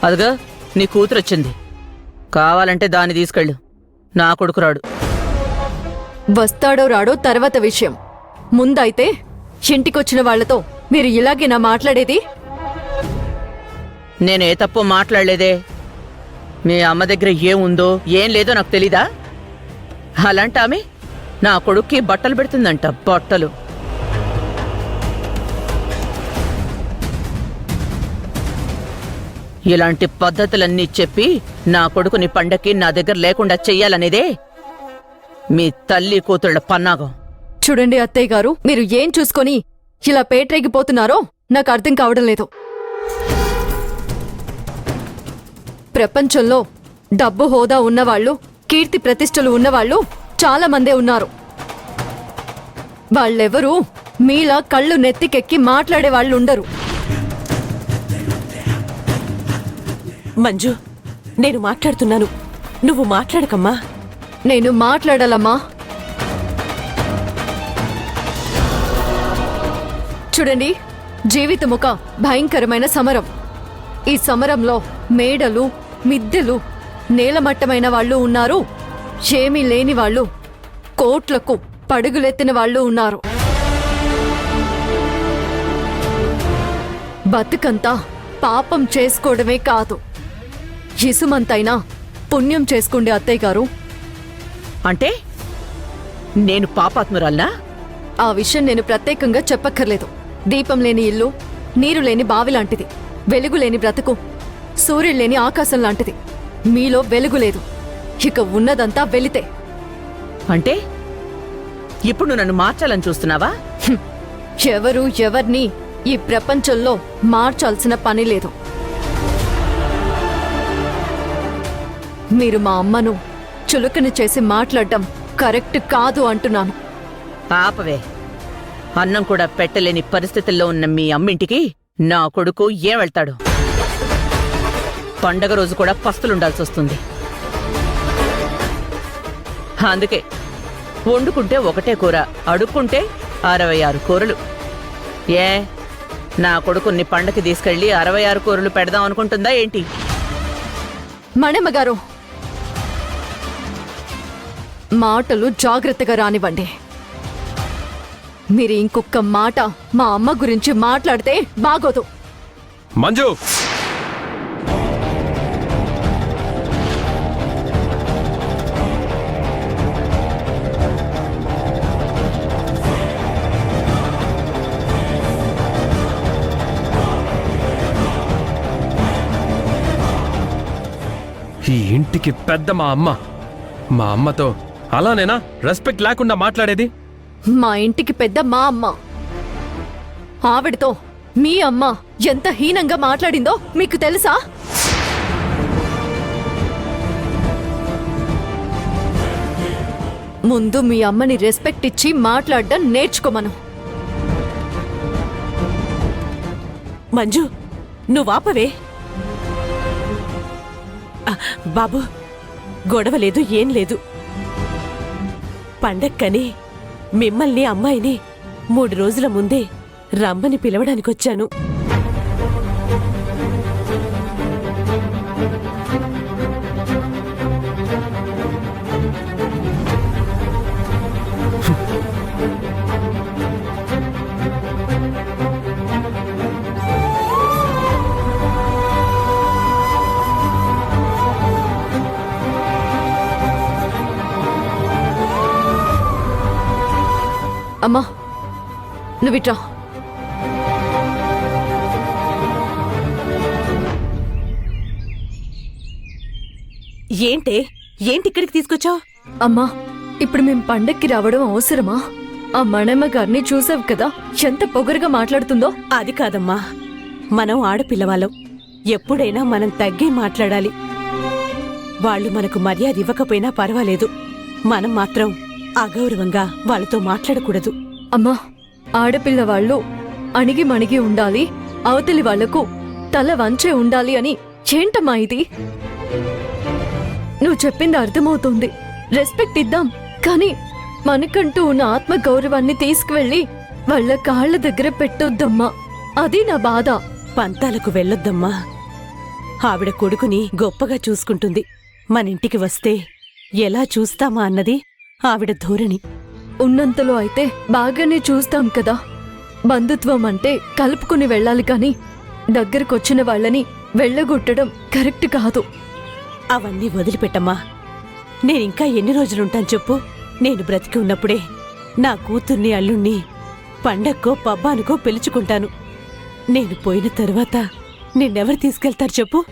అదిగా నీ కూతురొచ్చింది. కావాలంటే దాన్ని తీసుకెళ్ళు. నా కొడుకు రాడు. వస్తాడో రాడో తర్వాత విషయం. ముందైతే ఇంటికొచ్చిన వాళ్లతో మీరు ఇలాగేనా మాట్లాడేది? నేనే తప్పు మాట్లాడలేదే. మీ అమ్మ దగ్గర ఏముందో ఏం లేదో నాకు తెలీదా? అలాంటి ఆమె నా కొడుక్కి బట్టలు పెడుతుందంట. బట్టలు ఇలాంటి పద్ధతులన్నీ చెప్పి నా కొడుకుని పండక్కి నా దగ్గర లేకుండా చెయ్యాలనేదే మీ తల్లి కూతుళ్ల పన్నాగం. చూడండి అత్తయ్య గారు, మీరు ఏం చూసుకొని ఇలా పేట్రేగిపోతున్నారో నాకు అర్థం కావడం లేదు. ప్రపంచంలో డబ్బు హోదా ఉన్నవాళ్లు, కీర్తి ప్రతిష్టలు ఉన్నవాళ్లు చాలా మందే ఉన్నారు. వాళ్ళెవరూ మీలా కళ్ళు నెత్తికెక్కి మాట్లాడే వాళ్ళు ఉండరు. మంజు, నేను మాట్లాడుతున్నాను, నువ్వు మాట్లాడకమ్మా. నేను మాట్లాడాలమ్మా. చూడండి, జీవితం ఒక భయంకరమైన సమరం. ఈ సమరంలో మేడలు, మిద్దెలు, నేలమట్టమైన వాళ్ళు ఉన్నారు. ఏమీ లేని వాళ్ళు, కోట్లకు పడుగులెత్తిన వాళ్ళు ఉన్నారు. బతుకంతా పాపం చేసుకోవడమే కాదు, ఇసుమంతైనా పుణ్యం చేసుకోండి అత్తయ్య గారు. అంటే నేను పాపాత్మురాల్నా? ఆ విషయం నేను ప్రత్యేకంగా చెప్పక్కర్లేదు. దీపం లేని ఇల్లు, నీరు లేని బావి లాంటిది. వెలుగు లేని బ్రతుకు, సూర్యుడు లేని ఆకాశం లాంటిది. మీలో వెలుగు లేదు, ఇక ఉన్నదంతా వెలితే. అంటే ఇప్పుడు నన్ను మార్చాలని చూస్తున్నావా? ఎవరు ఎవర్ని ఈ ప్రపంచంలో మార్చాల్సిన పని లేదు. మీరు మా అమ్మను చులకన చేసి మాట్లాడటం కరెక్ట్ కాదు అంటున్నాను. పాపవే, అన్నం కూడా పెట్టలేని పరిస్థితుల్లో ఉన్న మీ అమ్మింటికి నా కొడుకు ఏం వెళ్తాడు? పండగ రోజు కూడా పస్తులుండాల్సి వస్తుంది. అందుకే వండుకుంటే ఒకటే కూర, అడుక్కుంటే 66 కూరలు. ఏ నా కొడుకుని పండగకి తీసుకెళ్లి 66 కూరలు పెడదాం అనుకుంటుందా ఏంటి? మణమ్మగారు, మాటలు జాగ్రత్తగా రానివ్వండి. మీరు ఇంకొక మాట మా అమ్మ గురించి మాట్లాడితే బాగోదు. మంజు, ఈ ఇంటికి పెద్ద మా అమ్మ. మా అమ్మతో అలానేనా రెస్పెక్ట్ లేకుండా మాట్లాడేది? మా ఇంటికి పెద్ద మా అమ్మ. ఆవిడతో మీ అమ్మ ఎంత హీనంగా మాట్లాడిందో మీకు తెలుసా? ముందు మీ అమ్మని రెస్పెక్ట్ ఇచ్చి మాట్లాడడం నేర్చుకోమను. మంజు, నువ్వాపవే. బాబు, గొడవ లేదు, ఏం లేదు. పండక్కని మిమ్మల్ని, అమ్మాయిని 3 రోజుల ముందే రమ్మని పిలవడానికొచ్చాను. అమ్మా, నువ్విట్రా. ఏంటిక్కడికి తీసుకొచ్చావు? అమ్మా, ఇప్పుడు మేం పండక్కి రావడం అవసరమా? ఆ మణమ్మ గారిని చూసావు కదా, ఎంత పొగరుగా మాట్లాడుతుందో. అది కాదమ్మా, మనం ఆడపిల్లవాళ్ళం. ఎప్పుడైనా మనం తగ్గి మాట్లాడాలి. వాళ్ళు మనకు మర్యాద ఇవ్వకపోయినా పర్వాలేదు, మనం మాత్రం అగౌరవంగా వాళ్ళతో మాట్లాడకూడదు. అమ్మా, ఆడపిల్లవాళ్ళు అణిగి మణిగి ఉండాలి, అవతలి వాళ్లకు తల వంచే ఉండాలి అని ఏంటమ్మా ఇది? నువ్వు చెప్పింది అర్థమవుతుంది, రెస్పెక్ట్ ఇద్దాం. కానీ మనకంటూ ఉన్న ఆత్మ గౌరవాన్ని తీసుకువెళ్ళి వాళ్ళ కాళ్ల దగ్గర పెట్టొద్దమ్మా. అది నా బాధ. పంతాలకు వెళ్ళొద్దమ్మా. ఆవిడ కొడుకుని గొప్పగా చూసుకుంటుంది. మనింటికి వస్తే ఎలా చూస్తామా అన్నది ఆవిడ ధోరణి. ఉన్నంతలో అయితే బాగానే చూస్తాం కదా. బంధుత్వం అంటే కలుపుకుని వెళ్ళాలి కాని దగ్గరకొచ్చిన వాళ్ళని వెళ్ళగొట్టడం కరెక్ట్ కాదు. అవన్నీ వదిలిపెట్టమ్మా. నేనింకా ఎన్ని రోజులుంటాను చెప్పు? నేను బ్రతికి ఉన్నప్పుడే నా కూతుర్ని అల్లుణ్ణి పండక్కో పబ్బానికో పిలుచుకుంటాను. నేను పోయిన తరువాత నిన్నెవరు తీసుకెళ్తారు చెప్పు?